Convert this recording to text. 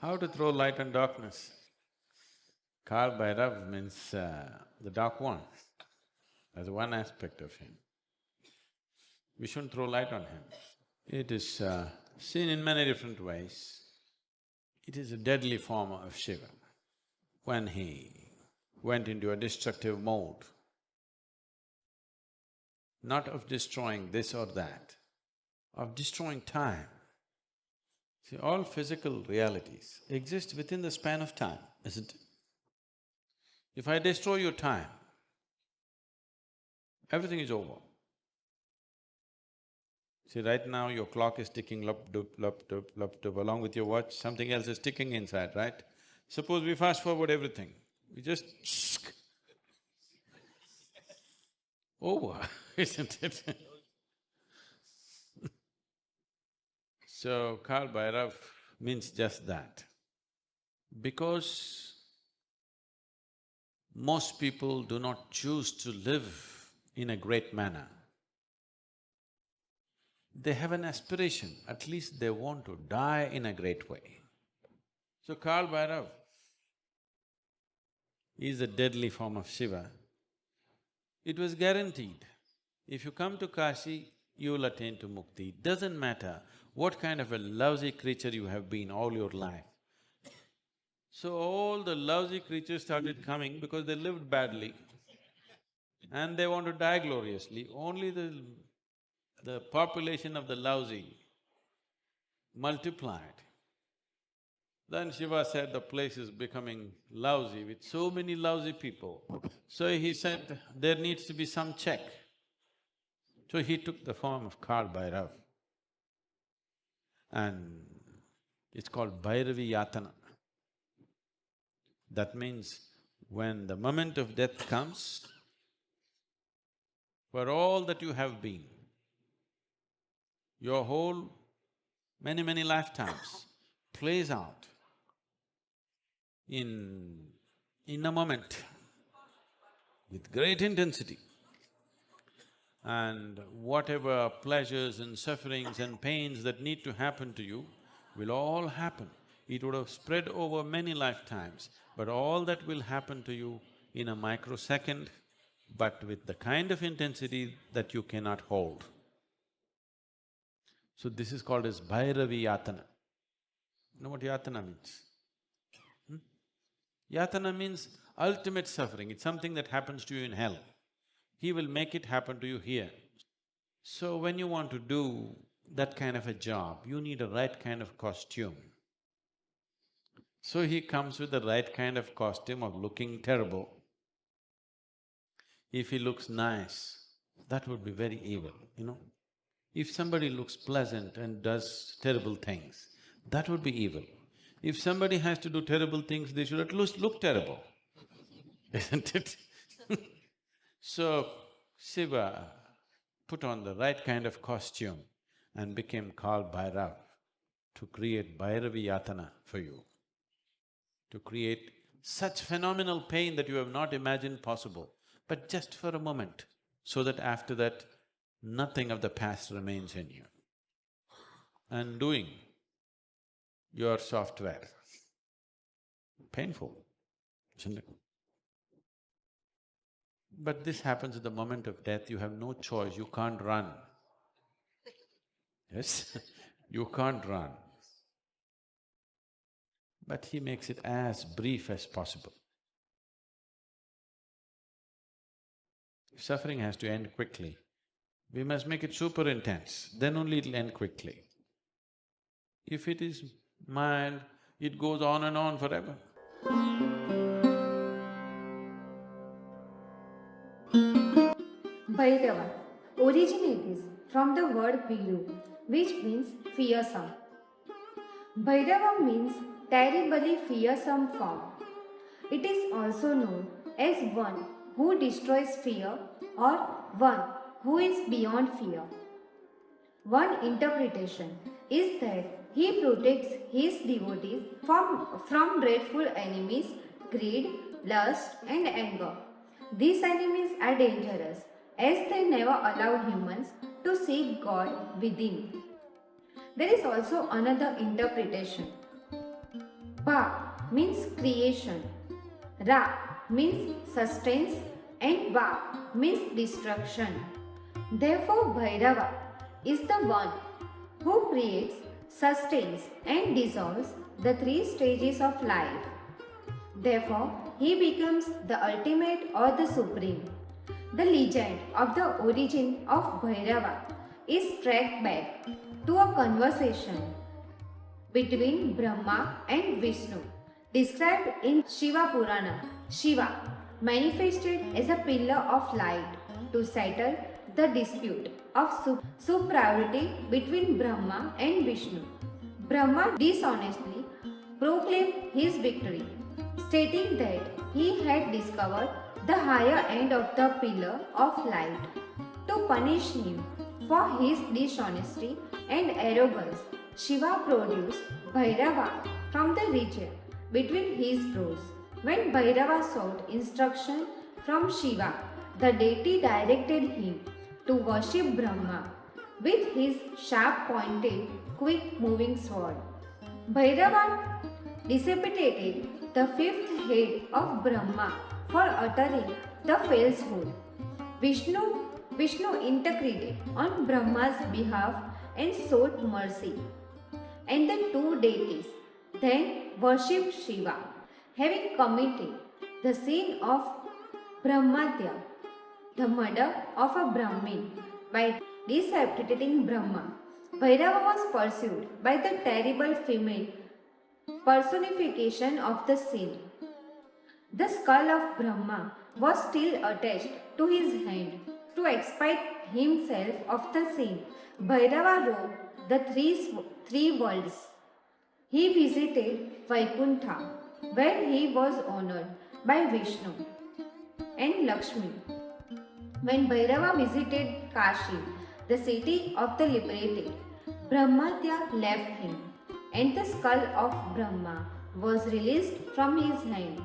How to throw light on darkness? Kalabhairava means the dark one. That's one aspect of him. We shouldn't throw light on him. It is seen in many different ways. It is a deadly form of Shiva. When he went into a destructive mode, not of destroying this or that, of destroying time. See, all physical realities exist within the span of time, isn't it? If I destroy your time, everything is over. See, right now your clock is ticking lup-dup, along with your watch, something else is ticking inside, right? Suppose we fast forward everything, we just over, isn't it? So, Kalabhairava means just that. Because most people do not choose to live in a great manner, they have an aspiration, at least they want to die in a great way. So Kalabhairava is a deadly form of Shiva. It was guaranteed, if you come to Kashi, you will attain to mukti. Doesn't matter what kind of a lousy creature you have been all your life. So all the lousy creatures started coming because they lived badly and they want to die gloriously. Only the population of the lousy multiplied. Then Shiva said the place is becoming lousy with so many lousy people. So he said, there needs to be some check. So he took the form of Kalabhairava and it's called Bhairavi Yatana. That means when the moment of death comes, for all that you have been, your whole many lifetimes plays out in a moment with great intensity. And whatever pleasures and sufferings and pains that need to happen to you will all happen. It would have spread over many lifetimes, but all that will happen to you in a microsecond, but with the kind of intensity that you cannot hold. So this is called as Bhairavi Yatana. You know what Yatana means? Yatana means ultimate suffering, it's something that happens to you in hell. He will make it happen to you here. So when you want to do that kind of a job, you need a right kind of costume. So he comes with the right kind of costume of looking terrible. If he looks nice, that would be very evil, you know. If somebody looks pleasant and does terrible things, that would be evil. If somebody has to do terrible things, they should at least look terrible, isn't it? So, Shiva put on the right kind of costume and became Kalabhairava to create Bhairavi Yatana for you, to create such phenomenal pain that you have not imagined possible, but just for a moment, so that after that, nothing of the past remains in you. Undoing your software, painful, isn't it? But this happens at the moment of death, you have no choice, you can't run. Yes, you can't run. But he makes it as brief as possible. If suffering has to end quickly, we must make it super intense, then only it'll end quickly. If it is mild, it goes on and on forever. Bhairava originates from the word Biru, which means fearsome. Bhairava means terribly fearsome form. It is also known as one who destroys fear or one who is beyond fear. One interpretation is that he protects his devotees from dreadful enemies, greed, lust and anger. These enemies are dangerous as they never allow humans to seek God within. There is also another interpretation. Ba means creation, Ra means sustains, and Va means destruction. Therefore, Bhairava is the one who creates, sustains, and dissolves the three stages of life. Therefore, he becomes the ultimate or the supreme. The legend of the origin of Bhairava is tracked back to a conversation between Brahma and Vishnu, described in Shiva Purana. Shiva manifested as a pillar of light to settle the dispute of superiority between Brahma and Vishnu. Brahma dishonestly proclaimed his victory, stating that he had discovered the higher end of the pillar of light. To punish him for his dishonesty and arrogance, Shiva produced Bhairava from the region between his brows. When Bhairava sought instruction from Shiva, the deity directed him to worship Brahma with his sharp-pointed, quick-moving sword. Bhairava decapitated the fifth head of Brahma for uttering the falsehood. Vishnu interceded on Brahma's behalf and sought mercy. And the two deities then worshipped Shiva, having committed the sin of Brahmatya, the murder of a Brahmin, by decapitating Brahma. Bhairava was pursued by the terrible female personification of the sin. The skull of Brahma was still attached to his hand. To expiate himself of the sin, Bhairava roamed the three worlds. He visited Vaikuntha, where he was honored by Vishnu and Lakshmi. When Bhairava visited Kashi, the city of the liberated, Brahmatya left him, and the skull of Brahma was released from his hand.